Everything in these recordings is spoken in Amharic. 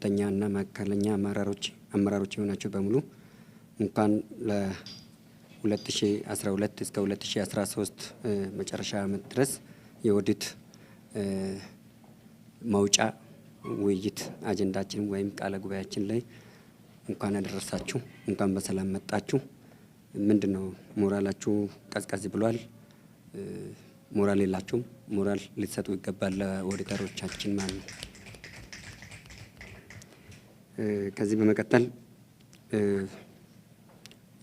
ከፍተኛና መካከለኛ አመራሮች የሆናችሁ በሙሉ እንኳን ለ2012 እስከ 2013 መጨረሻ ዓመት ድረስ የኦዲት መውጫ ውይይት አጀንዳችን ወይም ቃለ ጉባኤያችን ላይ እንኳን አደረሳችሁ፣ እንኳን በሰላም መጣችሁ። ምንድነው ሞራላችሁ ቀዝቀዝ ብሏል? ሞራል የላችሁም? ሞራል ሊሰጡ ይገባል ለኦዲተሮቻችን ማለት ነው። ከዚህ በመቀጠል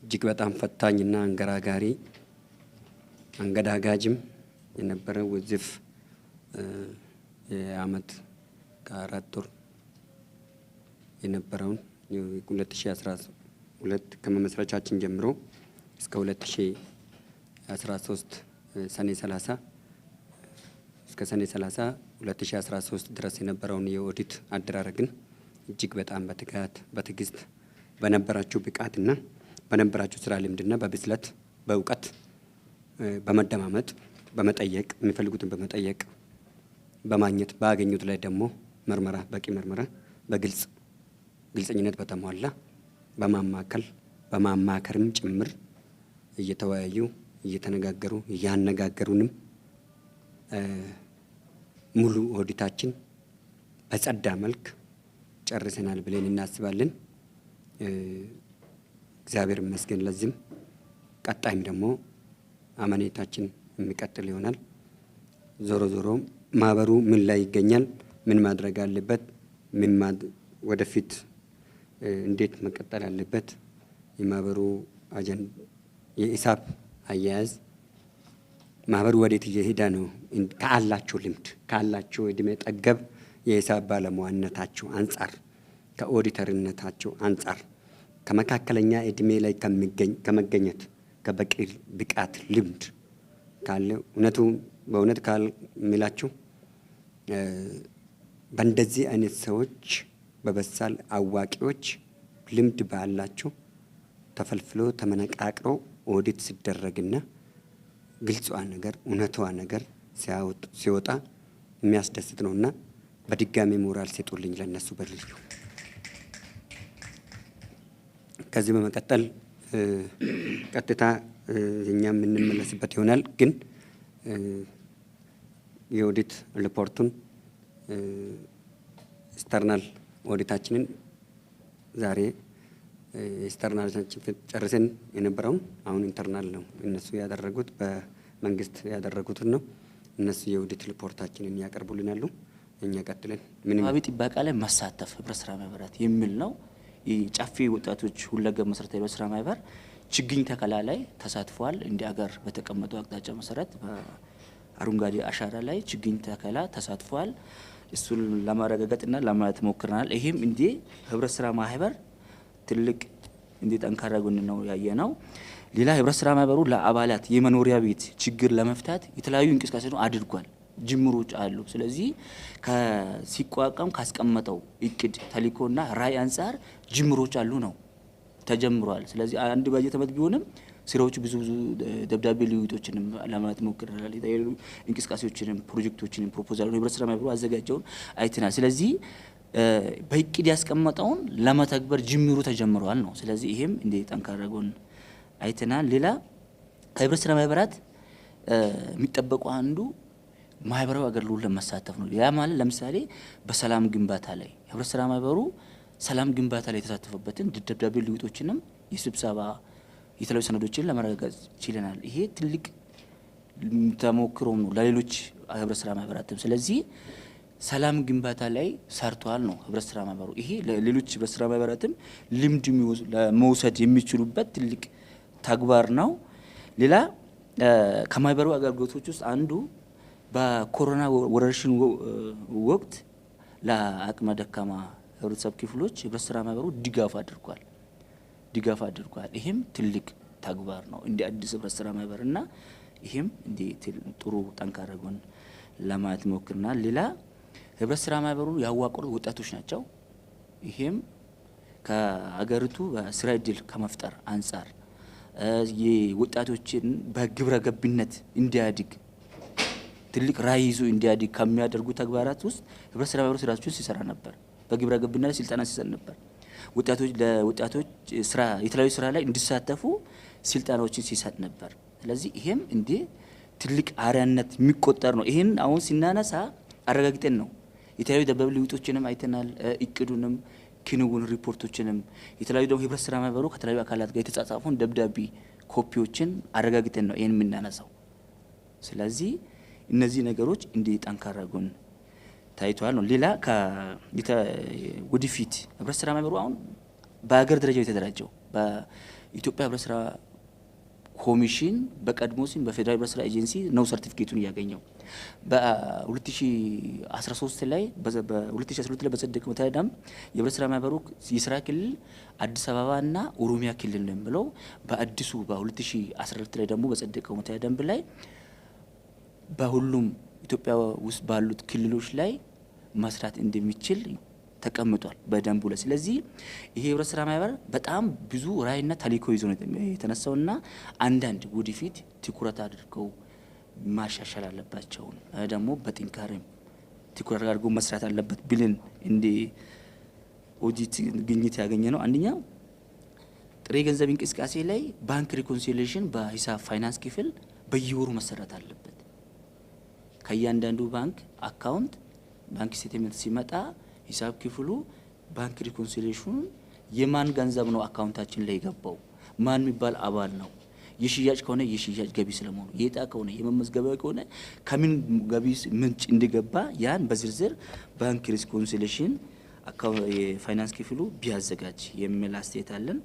እጅግ በጣም ፈታኝና አንገዳጋጅም የነበረው ውዝፍ የዓመት ከ4 ወር የነበረውን 2012 ከመመስረቻችን ጀምሮ እስከ 2013 ሰኔ 30 እስከ ሰኔ 30 2013 ድረስ የነበረውን የኦዲት አደራረግን እጅግ በጣም በትጋት በትዕግስት በነበራችሁ ብቃትና በነበራችሁ ስራ ልምድና በብስለት በእውቀት በመደማመጥ በመጠየቅ የሚፈልጉትን በመጠየቅ በማግኘት ባገኙት ላይ ደግሞ በቂ ምርመራ ግልጽኝነት በተሟላ በማማከርም ጭምር እየተወያዩ እየተነጋገሩ እያነጋገሩንም ሙሉ ኦዲታችን በጸዳ መልክ ጨርሰናል ብለን እናስባለን። እግዚአብሔር ይመስገን። ለዚህም ቀጣይም ደግሞ አመኔታችን የሚቀጥል ይሆናል። ዞሮ ማህበሩ ምን ላይ ይገኛል፣ ምን ማድረግ አለበት፣ ወደፊት እንዴት መቀጠል አለበት፣ የማህበሩ የሂሳብ አያያዝ ማህበሩ ወዴት እየሄደ ነው፣ ካላችሁ ልምድ ካላችሁ እድሜ ጠገብ የሂሳብ ባለሙያነታችሁ አንጻር ከኦዲተርነታችሁ አንጻር ከመካከለኛ እድሜ ላይ ከመገኘት ከበቂ ብቃት ልምድ ካለ በእውነት የሚላችሁ በእንደዚህ አይነት ሰዎች በበሳል አዋቂዎች ልምድ ባላችሁ ተፈልፍሎ ተመነቃቅሮ ኦዲት ሲደረግና ግልጿ ነገር እውነቷ ነገር ሲወጣ የሚያስደስት ነውና በድጋሚ ሞራል ሲጡልኝ ለነሱ በልዩ። ከዚህ በመቀጠል ቀጥታ እኛ የምንመለስበት ይሆናል። ግን የኦዲት ሪፖርቱን ኤክስተርናል ኦዲታችንን ዛሬ ኤክስተርናላችን ጨርሰን የነበረውን አሁን ኢንተርናል ነው እነሱ ያደረጉት፣ በመንግስት ያደረጉትን ነው። እነሱ የኦዲት ሪፖርታችንን ያቀርቡልናሉ። እኛ ቀጥለን አካባቢ ጥበቃ ላይ መሳተፍ ህብረት ስራ ማህበራት የሚል ነው። የጫፌ ወጣቶች ሁለገብ መሰረታዊ ህብረት ስራ ማህበር ችግኝ ተከላ ላይ ተሳትፏል። እንደ ሀገር በተቀመጠው አቅጣጫ መሰረት በአረንጓዴ አሻራ ላይ ችግኝ ተከላ ተሳትፏል። እሱን ለማረጋገጥና ለማለት ሞክረናል። ይሄም እንደ ህብረት ስራ ማህበር ትልቅ እንደ ጠንካራ ጎን ነው ያየነው። ሌላ ህብረት ስራ ማህበሩ ለአባላት የመኖሪያ ቤት ችግር ለመፍታት የተለያዩ እንቅስቃሴዎች አድርጓል፣ ጅምሮች አሉ። ስለዚህ ሲቋቋም ካስቀመጠው እቅድ ተልዕኮና ራዕይ አንጻር ጅምሮች አሉ ነው ተጀምሯል። ስለዚህ አንድ ባጀት ዓመት ቢሆንም ስራዎች ብዙ ደብዳቤ ልውውጦችንም ለማለት ሞክረናል። የተለያዩ እንቅስቃሴዎችንም ፕሮጀክቶችንም ፕሮፖዛል ህብረት ስራ ማህበሩ አዘጋጀውን አይተናል። ስለዚህ በእቅድ ያስቀመጠውን ለመተግበር ጅምሩ ተጀምሯል ነው። ስለዚህ ይሄም እንደ ጠንካራ ጎን አይተናል። ሌላ ህብረት ስራ ማህበራት የሚጠበቁ አንዱ ማህበራዊ አገልግሎት ለመሳተፍ ነው። ያ ማለት ለምሳሌ በሰላም ግንባታ ላይ ህብረት ስራ ማህበሩ ሰላም ግንባታ ላይ የተሳተፈበትን ደብዳቤ ልውውጦችንም የስብሰባ የተለያዩ ሰነዶችን ለማረጋገጥ ችለናል። ይሄ ትልቅ ተሞክሮ ነው ለሌሎች ህብረት ስራ ማህበራትም። ስለዚህ ሰላም ግንባታ ላይ ሰርቷል ነው ህብረት ስራ ማህበሩ። ይሄ ለሌሎች ህብረት ስራ ማህበራትም ልምድ መውሰድ የሚችሉበት ትልቅ ተግባር ነው። ሌላ ከማህበሩ አገልግሎቶች ውስጥ አንዱ በኮሮና ወረርሽኝ ወቅት ለአቅመ ደካማ ህብረተሰብ ክፍሎች ህብረት ስራ ማህበሩ ድጋፍ አድርጓል። ይሄም ትልቅ ተግባር ነው እንደ አዲስ ህብረት ስራ ማህበርና ይሄም እንደ ጥሩ ጠንካራ ጎን ለማለት ሞክረናል። ሌላ ህብረት ስራ ማህበሩ ያዋቀሩ ወጣቶች ናቸው። ይሄም ከሀገሪቱ በስራ እድል ከመፍጠር አንጻር የወጣቶችን በግብረ ገብነት እንዲያድግ ትልቅ ራዕይ ይዞ እንዲያድግ ከሚያደርጉ ተግባራት ውስጥ ህብረት ስራ ማህበሩ ስራዎችን ሲሰራ ነበር። በግብረ ገብነት ስልጠና ሲሰጥ ነበር። ለወጣቶች ስራ የተለያዩ ስራ ላይ እንዲሳተፉ ስልጠናዎችን ሲሰጥ ነበር። ስለዚህ ይሄም እንደ ትልቅ አርአያነት የሚቆጠር ነው። ይሄን አሁን ሲናነሳ አረጋግጠን ነው የተለያዩ ደብዳቤ ልውጦችንም አይተናል። እቅዱንም ክንውን ሪፖርቶችንም የተለያዩ ደግሞ ህብረት ስራ ማህበሩ ከተለያዩ አካላት ጋር የተጻጻፉን ደብዳቤ ኮፒዎችን አረጋግጠን ነው ይሄን የምናነሳው። ስለዚህ እነዚህ ነገሮች እንደ ጠንካራ ጎን ታይቷል ነው። ሌላ ወደፊት ህብረት ስራ ማህበሩ አሁን በሀገር ደረጃ የተደራጀው በኢትዮጵያ ህብረት ስራ ኮሚሽን በቀድሞ ሲም በፌዴራል ህብረት ስራ ኤጀንሲ ነው ሰርቲፊኬቱን ያገኘው። በ2013 ላይ በ2012 ላይ በጸደቀው መተዳደሪያ ደንብ የህብረት ስራ ማህበሩ የስራ ክልል አዲስ አበባና ኦሮሚያ ክልል ነው ብለው በአዲሱ በ2012 ላይ ደግሞ በጸደቀው መተዳደሪያ ደንብ ላይ በሁሉም ኢትዮጵያ ውስጥ ባሉት ክልሎች ላይ መስራት እንደሚችል ተቀምጧል በደንቡ ላይ። ስለዚህ ይሄ ህብረት ስራ ማህበር በጣም ብዙ ራዕይና ተልዕኮ ይዞ ነው የተነሳውና አንዳንድ ወደፊት ትኩረት አድርገው ማሻሻል አለባቸው ደግሞ በጥንካሬም ትኩረት አድርገው መስራት አለበት ብለን እንደ ኦዲት ግኝት ያገኘ ነው። አንደኛ ጥሬ ገንዘብ እንቅስቃሴ ላይ ባንክ ሪኮንሲሊዬሽን በሂሳብ ፋይናንስ ክፍል በየወሩ መሰራት አለበት። ከእያንዳንዱ ባንክ አካውንት ባንክ ስቴትመንት ሲመጣ ሂሳብ ክፍሉ ባንክ ሪኮንሲሊዬሽን የማን ገንዘብ ነው አካውንታችን ላይ ገባው፣ ማን የሚባል አባል ነው፣ የሽያጭ ከሆነ የሽያጭ ገቢ ስለመሆኑ፣ የዕጣ ከሆነ የመመዝገቢያ ከሆነ ከምን ገቢ ምንጭ እንደገባ ያን በዝርዝር ባንክ ሪኮንሲሊዬሽን የፋይናንስ ክፍሉ ቢያዘጋጅ የሚል አስተያየት አለን።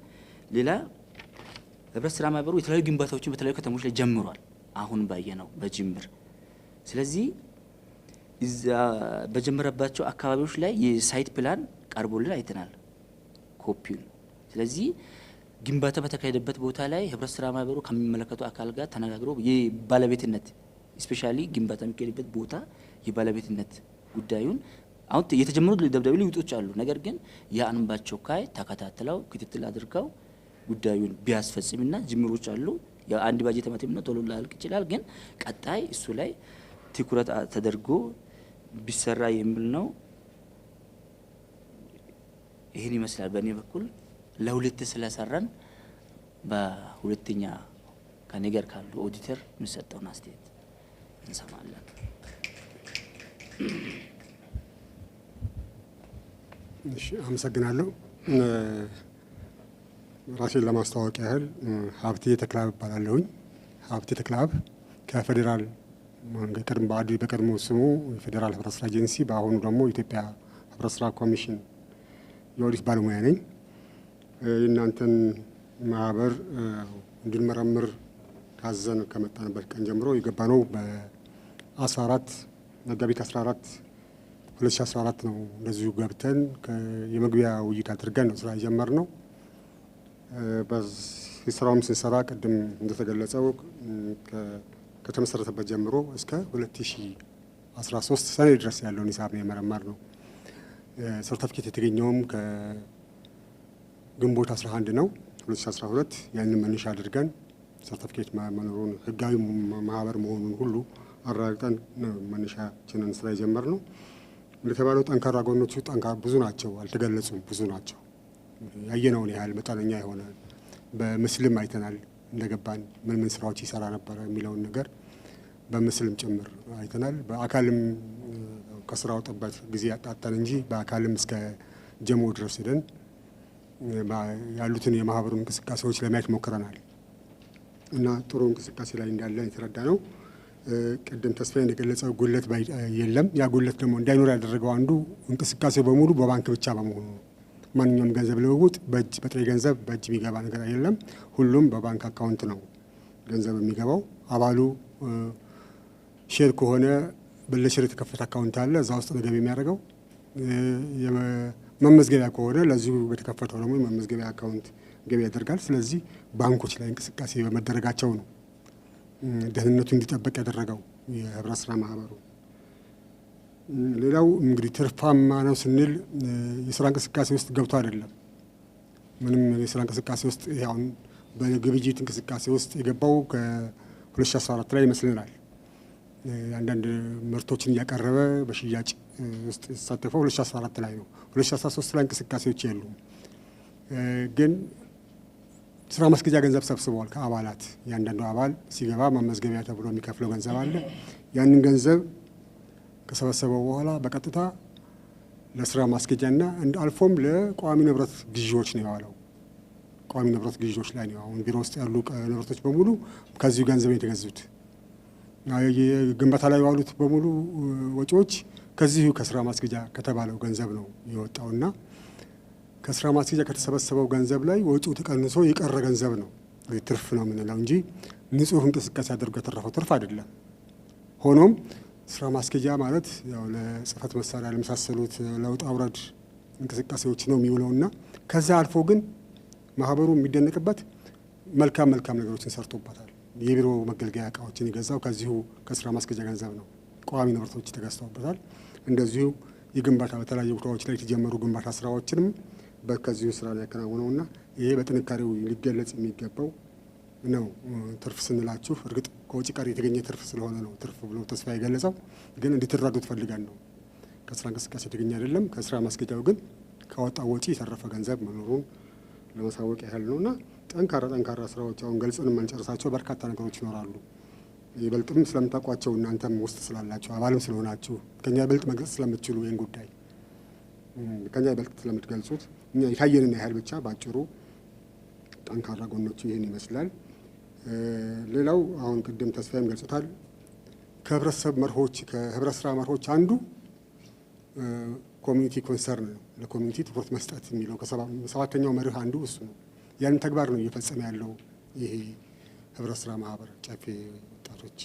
ሌላ ህብረት ስራ ማህበሩ የተለያዩ ግንባታዎችን በተለያዩ ከተሞች ላይ ጀምሯል። አሁን ባየነው በጅምር ስለዚህ እዛ በጀመረባቸው አካባቢዎች ላይ የሳይት ፕላን ቀርቦልን አይተናል ኮፒውን። ስለዚህ ግንባታ በተካሄደበት ቦታ ላይ ህብረት ስራ ማህበሩ ከሚመለከቱ አካል ጋር ተነጋግሮ የባለቤትነት ስፔሻሊ ግንባታ የሚካሄድበት ቦታ የባለቤትነት ጉዳዩን አሁን የተጀመሩ ደብዳቤ ልውጦች አሉ። ነገር ግን የአንባቸው ካይ ተከታትለው ክትትል አድርገው ጉዳዩን ቢያስፈጽምና ጅምሮች አሉ። የአንድ ባጀት ዓመትም ነው ቶሎ ላልቅ ይችላል። ግን ቀጣይ እሱ ላይ ትኩረት ተደርጎ ቢሰራ የሚል ነው። ይሄን ይመስላል በእኔ በኩል ለሁለት ስለሰራን በሁለተኛ ከነገር ካሉ ኦዲተር የሚሰጠውን አስተያየት እንሰማለን። እሺ፣ አመሰግናለሁ። ራሴን ለማስተዋወቅ ያህል ሀብቴ ተክላብ እባላለሁኝ። ሀብቴ ተክላብ ከፌዴራል በቀድሞ ስሙ የፌዴራል ህብረት ስራ ኤጀንሲ በአሁኑ ደግሞ የኢትዮጵያ ህብረት ስራ ኮሚሽን የኦዲት ባለሙያ ነኝ። የእናንተን ማህበር እንድንመረምር ታዘን ከመጣንበት ቀን ጀምሮ የገባ ነው በ14 መጋቢት 14 2014 ነው። እንደዚሁ ገብተን የመግቢያ ውይይት አድርገን ነው ስራ የጀመርነው። በስራውም ስንሰራ ቅድም እንደተገለጸው ከተመሰረተበት ጀምሮ እስከ 2013 ሰኔ ድረስ ያለውን ሂሳብ ነው የመረመር ነው። ሰርተፊኬት የተገኘውም ከግንቦት 11 ነው 2012። ያንን መነሻ አድርገን ሰርተፊኬት መኖሩን ህጋዊ ማህበር መሆኑን ሁሉ አረጋግጠን መነሻችንን ስራ የጀመር ነው። እንደተባለው ጠንካራ ጎኖቹ ብዙ ናቸው፣ አልተገለጹም፣ ብዙ ናቸው። ያየነውን ያህል መጠነኛ የሆነ በምስልም አይተናል። እንደገባን ምን ስራዎች ይሰራ ነበር የሚለውን ነገር በምስልም ጭምር አይተናል። በአካልም ከስራው ጥበት ጊዜ ያጣጣን እንጂ በአካልም እስከ ጀሞ ድረስ ሄደን ያሉትን የማህበሩ እንቅስቃሴዎች ለማየት ሞክረናል እና ጥሩ እንቅስቃሴ ላይ እንዳለን የተረዳ ነው። ቅድም ተስፋዬ እንደገለጸው ጉለት የለም። ያ ጉለት ደግሞ እንዳይኖር ያደረገው አንዱ እንቅስቃሴው በሙሉ በባንክ ብቻ በመሆኑ ነው። ማንኛውም ገንዘብ ልውውጥ በጥሬ ገንዘብ በእጅ የሚገባ ነገር የለም። ሁሉም በባንክ አካውንት ነው ገንዘብ የሚገባው። አባሉ ሼር ከሆነ በለሼር የተከፈተ አካውንት አለ፣ እዛ ውስጥ ነው ገቢ የሚያደርገው። መመዝገቢያ ከሆነ ለዚሁ በተከፈተው ደግሞ የመመዝገቢያ አካውንት ገቢ ያደርጋል። ስለዚህ ባንኮች ላይ እንቅስቃሴ በመደረጋቸው ነው ደህንነቱ እንዲጠበቅ ያደረገው የህብረት ስራ ማህበሩ። ሌላው እንግዲህ ትርፋማ ነው ስንል የስራ እንቅስቃሴ ውስጥ ገብቶ አይደለም። ምንም የስራ እንቅስቃሴ ውስጥ አሁን በግብይት እንቅስቃሴ ውስጥ የገባው ከ2014 ላይ ይመስለናል። አንዳንድ ምርቶችን እያቀረበ በሽያጭ ውስጥ የተሳተፈው 2014 ላይ ነው። 2013 ላይ እንቅስቃሴዎች የሉም። ግን ስራ ማስኬጃ ገንዘብ ሰብስበዋል ከአባላት። እያንዳንዱ አባል ሲገባ መመዝገቢያ ተብሎ የሚከፍለው ገንዘብ አለ። ያንን ገንዘብ ከሰበሰበው በኋላ በቀጥታ ለስራ ማስኬጃና አልፎም ለቋሚ ንብረት ግዢዎች ነው የዋለው። ቋሚ ንብረት ግዢዎች ላይ ነው። አሁን ቢሮ ውስጥ ያሉ ንብረቶች በሙሉ ከዚሁ ገንዘብ የተገዙት። ግንባታ ላይ የዋሉት በሙሉ ወጪዎች ከዚሁ ከስራ ማስኬጃ ከተባለው ገንዘብ ነው የወጣውና ከስራ ማስኬጃ ከተሰበሰበው ገንዘብ ላይ ወጪው ተቀንሶ የቀረ ገንዘብ ነው ትርፍ ነው የምንለው እንጂ ንጹህ እንቅስቃሴ አድርጎ የተረፈው ትርፍ አይደለም። ሆኖም ስራ ማስኬጃ ማለት ያው ለጽህፈት መሳሪያ ለመሳሰሉት ለውጣ ውረድ እንቅስቃሴዎች ነው የሚውለውና ከዛ አልፎ ግን ማህበሩ የሚደነቅበት መልካም ነገሮችን ሰርቶበታል። የቢሮ መገልገያ እቃዎችን የገዛው ከዚሁ ከስራ ማስኬጃ ገንዘብ ነው። ቋሚ ንብረቶች ተገዝተውበታል። እንደዚሁ የግንባታ በተለያዩ ቦታዎች ላይ የተጀመሩ ግንባታ ስራዎችንም ከዚሁ ስራ ላይ ያከናውነውና ይሄ በጥንካሬው ሊገለጽ የሚገባው ነው። ትርፍ ስንላችሁ እርግጥ ከውጭ ቀር የተገኘ ትርፍ ስለሆነ ነው ትርፍ ብሎ ተስፋ የገለጸው፣ ግን እንድትረዱት ፈልገን ነው። ከስራ እንቅስቃሴ የተገኘ አይደለም። ከስራ ማስኬጃው ግን ከወጣው ወጪ የተረፈ ገንዘብ መኖሩን ለማሳወቅ ያህል ነውና ጠንካራ ስራዎች አሁን ገልጸን የማንጨርሳቸው በርካታ ነገሮች ይኖራሉ። ይበልጥም ስለምታውቋቸው እናንተም ውስጥ ስላላችሁ አባልም ስለሆናችሁ ከኛ ይበልጥ መግለጽ ስለምትችሉ ይህን ጉዳይ ከኛ ይበልጥ ስለምትገልጹት እኛ የታየንን ያህል ብቻ ባጭሩ ጠንካራ ጎኖቹ ይህን ይመስላል። ሌላው አሁን ቅድም ተስፋዬም ገልጾታል። ከህብረተሰብ መርሆች ከህብረት ስራ መርሆች አንዱ ኮሚኒቲ ኮንሰርን ነው። ለኮሚኒቲ ትኩረት መስጠት የሚለው ከሰባተኛው መርህ አንዱ እሱ ነው። ያንን ተግባር ነው እየፈጸመ ያለው ይሄ ህብረት ስራ ማህበር ጨፌ ወጣቶች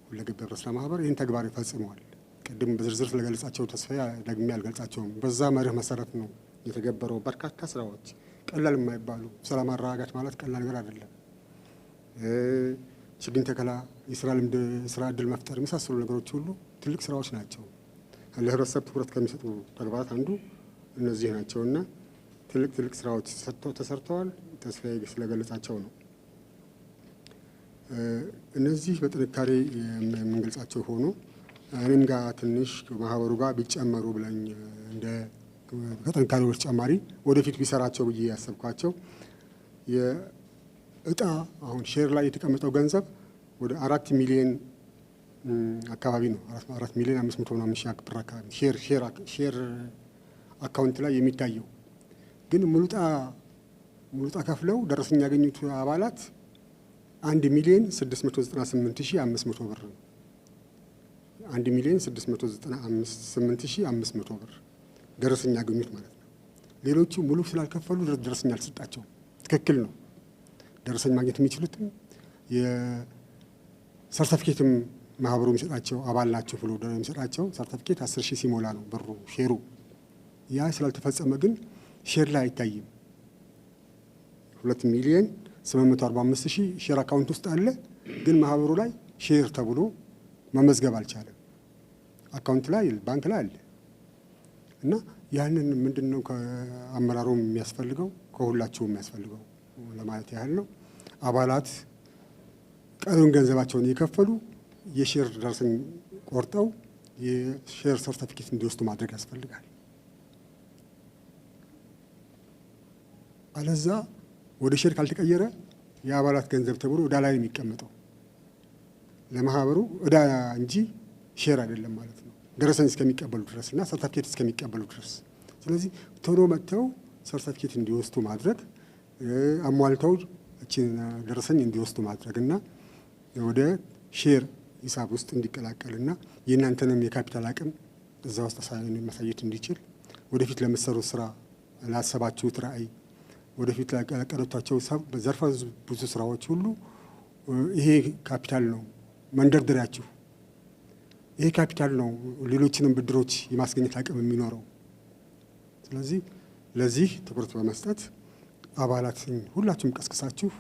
ሁለገብ ህብረት ስራ ማህበር ይህን ተግባር ይፈጽመዋል። ቅድም በዝርዝር ስለገለጻቸው ተስፋዬ ደግሜ አልገልጻቸውም። በዛ መርህ መሰረት ነው የተገበረው በርካታ ስራዎች፣ ቀላል የማይባሉ ሰላም ማረጋጋት ማለት ቀላል ነገር አይደለም። ችግኝ ተከላ፣ የስራ ልምድ፣ ስራ እድል መፍጠር የመሳሰሉ ነገሮች ሁሉ ትልቅ ስራዎች ናቸው። ለህብረተሰብ ትኩረት ከሚሰጡ ተግባራት አንዱ እነዚህ ናቸውና ትልቅ ስራዎች ተሰርተዋል። ተስፋዬ ስለገለጻቸው ነው። እነዚህ በጥንካሬ የምንገልጻቸው ሆኖ እኔም ጋር ትንሽ ማህበሩ ጋር ቢጨመሩ ብለኝ እንደ ከጥንካሬዎች ተጨማሪ ወደፊት ቢሰራቸው ብዬ ያሰብኳቸው የእጣ አሁን ሼር ላይ የተቀመጠው ገንዘብ ወደ 4 ሚሊዮን አካባቢ ነው። 4 ሚሊዮን 500 ምናምን ሺህ ብር አካባቢ ሼር አካውንት ላይ የሚታየው ግን ሙሉጣ ከፍለው ደረሰኝ ያገኙት አባላት 1 ሚሊዮን 698,500 ብር ነው። 1 ሚሊዮን 698,500 ብር ደረሰኝ ያገኙት ማለት ነው። ሌሎቹ ሙሉ ስላልከፈሉ ደረሰኝ አልሰጣቸውም። ትክክል ነው። ደረሰኝ ማግኘት የሚችሉትም የሰርተፊኬትም ማህበሩ የሚሰጣቸው አባል ናቸው ብሎ የሚሰጣቸው ሰርተፊኬት 10,000 ሲሞላ ነው ብሩ ሼሩ። ያ ስላልተፈጸመ ግን ሼር ላይ አይታይም። 2 ሚሊዮን 845,000 ሼር አካውንት ውስጥ አለ፣ ግን ማህበሩ ላይ ሼር ተብሎ መመዝገብ አልቻለም። አካውንት ላይ ባንክ ላይ አለ እና ያንን ምንድነው ከአመራሩ የሚያስፈልገው ከሁላችሁም የሚያስፈልገው ለማለት ያህል ነው። አባላት ቀሪውን ገንዘባቸውን እየከፈሉ የሼር ደረሰኝ ቆርጠው የሼር ሰርተፊኬት እንዲወስዱ ማድረግ ያስፈልጋል። አለዛ ወደ ሼር ካልተቀየረ የአባላት ገንዘብ ተብሎ ዕዳ ላይ የሚቀመጠው ለማህበሩ ዕዳ እንጂ ሼር አይደለም ማለት ነው። ደረሰኝ እስከሚቀበሉ ድረስ እና ሰርተፊኬት እስከሚቀበሉ ድረስ። ስለዚህ ቶሎ መጥተው ሰርተፊኬት እንዲወስዱ ማድረግ፣ አሟልተው እቺን ደረሰኝ እንዲወስዱ ማድረግ እና ወደ ሼር ሂሳብ ውስጥ እንዲቀላቀልና የእናንተንም የካፒታል አቅም እዛ ውስጥ ማሳየት እንዲችል ወደፊት ለምትሰሩት ስራ ላሰባችሁት ራዕይ ወደፊት ላቀረቷቸው ዘርፈ ብዙ ስራዎች ሁሉ ይሄ ካፒታል ነው መንደርደሪያችሁ። ይሄ ካፒታል ነው ሌሎችንም ብድሮች የማስገኘት አቅም የሚኖረው። ስለዚህ ለዚህ ትኩረት በመስጠት አባላትን ሁላችሁም ቀስቅሳችሁ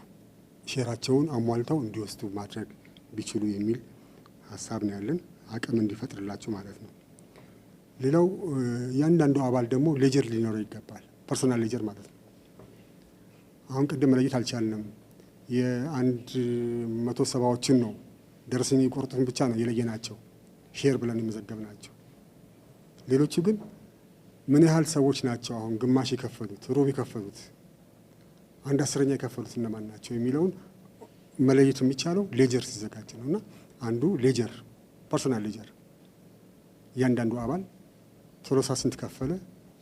ሼራቸውን አሟልተው እንዲወስዱ ማድረግ ቢችሉ የሚል ሀሳብ ነው ያለን፣ አቅም እንዲፈጥርላችሁ ማለት ነው። ሌላው እያንዳንዱ አባል ደግሞ ሌጀር ሊኖረው ይገባል። ፐርሶናል ሌጀር ማለት ነው። አሁን ቅድም መለየት አልቻልንም። የ170ዎችን ነው ደረሰኝ የቆረጡትን ብቻ ነው የለየናቸው፣ ሼር ብለን የመዘገብናቸው። ሌሎቹ ግን ምን ያህል ሰዎች ናቸው አሁን ግማሽ የከፈሉት፣ ሩብ የከፈሉት፣ 1/10 የከፈሉት እነማን ናቸው የሚለውን መለየቱ የሚቻለው ሌጀር ሲዘጋጅ ነው። እና አንዱ ሌጀር ፐርሶናል ሌጀር እያንዳንዱ አባል ቶሎሳ ስንት ከፈለ፣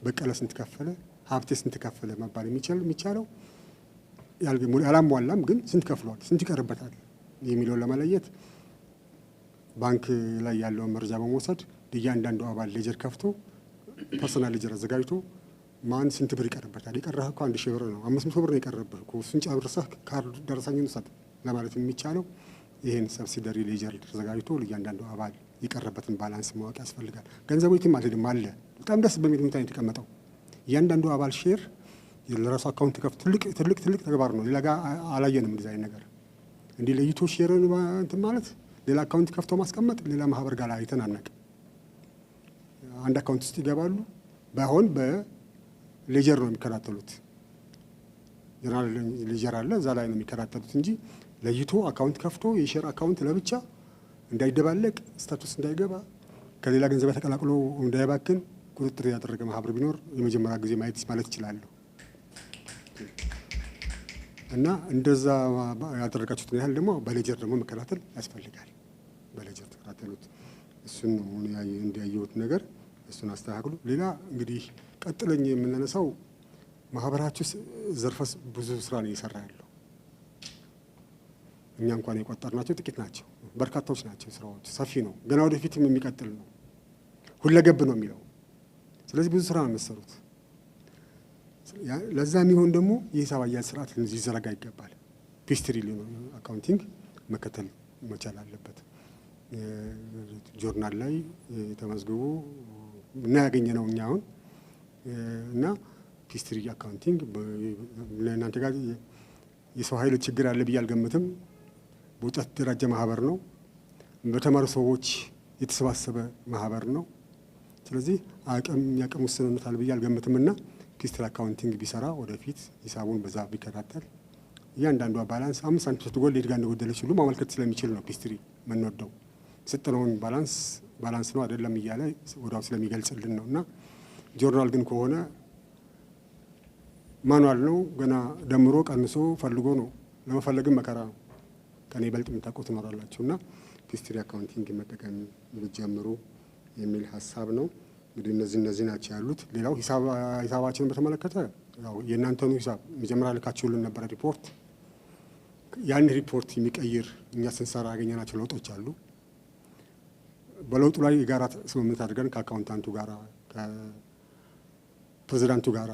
በቀለ ስንት ከፈለ፣ ሀብቴ ስንት ከፈለ መባል የሚቻለው ያላሟላም ግን ስንት ከፍሏል፣ ስንት ይቀርበታል የሚለውን ለመለየት ባንክ ላይ ያለውን መረጃ በመውሰድ እያንዳንዱ አባል ሌጀር ከፍቶ ፐርሶናል ሌጀር አዘጋጅቶ ማን ስንት ብር ይቀርበታል፣ የቀረህ እኮ 1000 ብር ነው፣ 500 ብር ነው የቀረብህ እኮ እሱን ጨርሰህ ካርድ ደረሰኝን ውሰድ ለማለት የሚቻለው ይህን ሰብሲደሪ ሌጀር ተዘጋጅቶ እያንዳንዱ አባል የቀረበትን ባላንስ ማወቅ ያስፈልጋል። ገንዘቡ የትም አልሄድም አለ። በጣም ደስ በሚል ሁኔታ የተቀመጠው እያንዳንዱ አባል ሼር ለራሱ አካውንት ከፍቶ ትልቅ ተግባር ነው። ሌላ ጋር አላየንም እንደዚህ አይነት ነገር። እንዲህ ለይቶ ሼርን እንትን ማለት ሌላ አካውንት ከፍቶ ማስቀመጥ ሌላ ማህበር ጋር አይተን አናውቅም። አንድ አካውንት ውስጥ ይገባሉ። ባይሆን በሌጀር ነው የሚከታተሉት። ጀነራል ሌጀር አለ፣ እዛ ላይ ነው የሚከታተሉት እንጂ ለይቶ አካውንት ከፍቶ የሼር አካውንት ለብቻ እንዳይደባለቅ፣ ስታቱስ እንዳይገባ፣ ከሌላ ገንዘብ ተቀላቅሎ እንዳይባክን ቁጥጥር ያደረገ ማህበር ቢኖር የመጀመሪያ ጊዜ ማየት ማለት ይችላሉ። እና እንደዛ ያደረጋችሁትን ያህል ደግሞ በሌጀር ደግሞ መከታተል ያስፈልጋል። በሌጀር ተከታተሉት። እሱን ነው እንዲያየሁት ነገር እሱን አስተካክሉ። ሌላ እንግዲህ ቀጥለኝ የምናነሳው ማህበራችሁ ዘርፈስ ብዙ ስራ ነው እየሰራ ያለው። እኛ እንኳን የቆጠርናቸው ጥቂት ናቸው፣ በርካታዎች ናቸው። ስራዎች ሰፊ ነው፣ ገና ወደፊትም የሚቀጥል ነው። ሁለገብ ነው የሚለው። ስለዚህ ብዙ ስራ ነው የምትሰሩት። ለዛ የሚሆን ደግሞ የሂሳብ አያያዝ ስርዓት ሊዘረጋ ይገባል። ፒስትሪ አካውንቲንግ መከተል መቻል አለበት። ጆርናል ላይ ተመዝግቦ እና ያገኘ ነው እኛ አሁን እና ፒስትሪ አካውንቲንግ ለእናንተ ጋር የሰው ኃይል ችግር አለ ብዬ አልገምትም። በወጣት የተደራጀ ማህበር ነው። በተማሩ ሰዎች የተሰባሰበ ማህበር ነው። ስለዚህ የአቅም ውስንነት አለ ብዬ አልገምትም እና ፒስትሪ አካውንቲንግ ቢሰራ ወደፊት ሂሳቡን በዛ ቢከታተል እያንዳንዷ ባላንስ 5 ሳንቲም ስትጎል የት ጋር እንደጎደለች ሁሉ ማመልከት ስለሚችል ነው ፒስትሪ የምንወደው። ስጥነውን ባላንስ ነው አይደለም እያለ ወዲያው ስለሚገልጽልን ነው። እና ጆርናል ግን ከሆነ ማኑዋል ነው፣ ገና ደምሮ ቀንሶ ፈልጎ ነው። ለመፈለግም መከራ ነው። ከኔ ይበልጥ የምታውቁት ትኖራላችሁ። እና ፒስትሪ አካውንቲንግ መጠቀም ብትጀምሩ የሚል ሀሳብ ነው። እንግዲህ እነዚህ ናቸው ያሉት። ሌላው ሂሳባችንን በተመለከተ ያው የእናንተኑ ሂሳብ መጀመሪያ ልካችሁልን ነበረ ሪፖርት። ያን ሪፖርት የሚቀይር እኛ ስንሰራ ያገኘናቸው ለውጦች አሉ። በለውጡ ላይ የጋራ ስምምነት አድርገን ከአካውንታንቱ ጋራ፣ ከፕሬዚዳንቱ ጋራ፣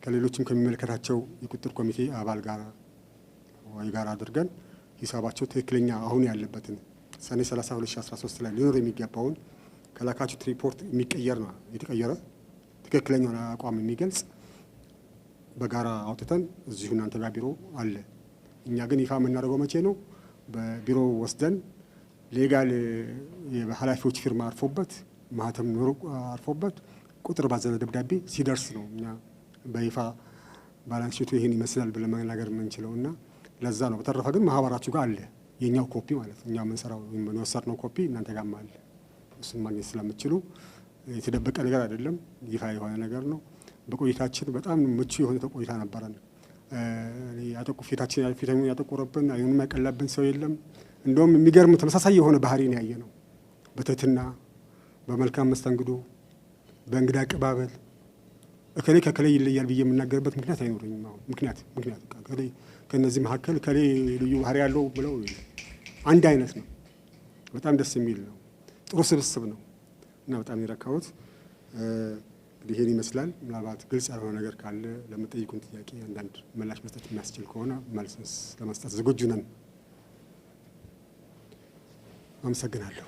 ከሌሎችም ከሚመለከታቸው የቁጥጥር ኮሚቴ አባል ጋራ የጋራ አድርገን ሂሳባቸው ትክክለኛ አሁን ያለበትን ሰኔ 30 2013 ላይ ሊኖር የሚገባውን ከላካችሁት ሪፖርት የሚቀየር ነው የተቀየረ ትክክለኛውን አቋም የሚገልጽ በጋራ አውጥተን እዚሁ እናንተ ጋር ቢሮ አለ። እኛ ግን ይፋ የምናደርገው መቼ ነው? በቢሮ ወስደን ሌጋል የኃላፊዎች ፊርማ አርፎበት ማህተም ኖሮ አርፎበት ቁጥር ባዘለ ደብዳቤ ሲደርስ ነው እኛ በይፋ ባላንስ ሺቱ ይህን ይመስላል ብለን መናገር የምንችለው እና ለዛ ነው። በተረፈ ግን ማህበራችሁ ጋር አለ የኛው ኮፒ ማለት ነው። እኛ የምንሰራው የወሰድነው ኮፒ እናንተ ጋርም አለ። እሱን ማግኘት ስለምትችሉ የተደበቀ ነገር አይደለም፣ ይፋ የሆነ ነገር ነው። በቆይታችን በጣም ምቹ የሆነ ቆይታ ነበረን። ፊታችን ያጠቆረብን አይኑን ያቀላብን ሰው የለም። እንደውም የሚገርም ተመሳሳይ የሆነ ባህሪ ነው ያየ ነው። በትህትና በመልካም መስተንግዶ በእንግዳ አቀባበል እከሌ ከከሌ ይለያል ብዬ የምናገርበት ምክንያት አይኖረኝም። አሁን ምክንያት ከነዚህ መካከል ከሌ ልዩ ባህሪ ያለው ብለው አንድ አይነት ነው። በጣም ደስ የሚል ነው። ጥሩ ስብስብ ነው እና በጣም የረካሁት ይሄን ይመስላል። ምናልባት ግልጽ ያልሆነ ነገር ካለ ለምጠይቁን ጥያቄ አንዳንድ ምላሽ መስጠት የሚያስችል ከሆነ መልስ ለመስጠት ዝግጁ ነን። አመሰግናለሁ።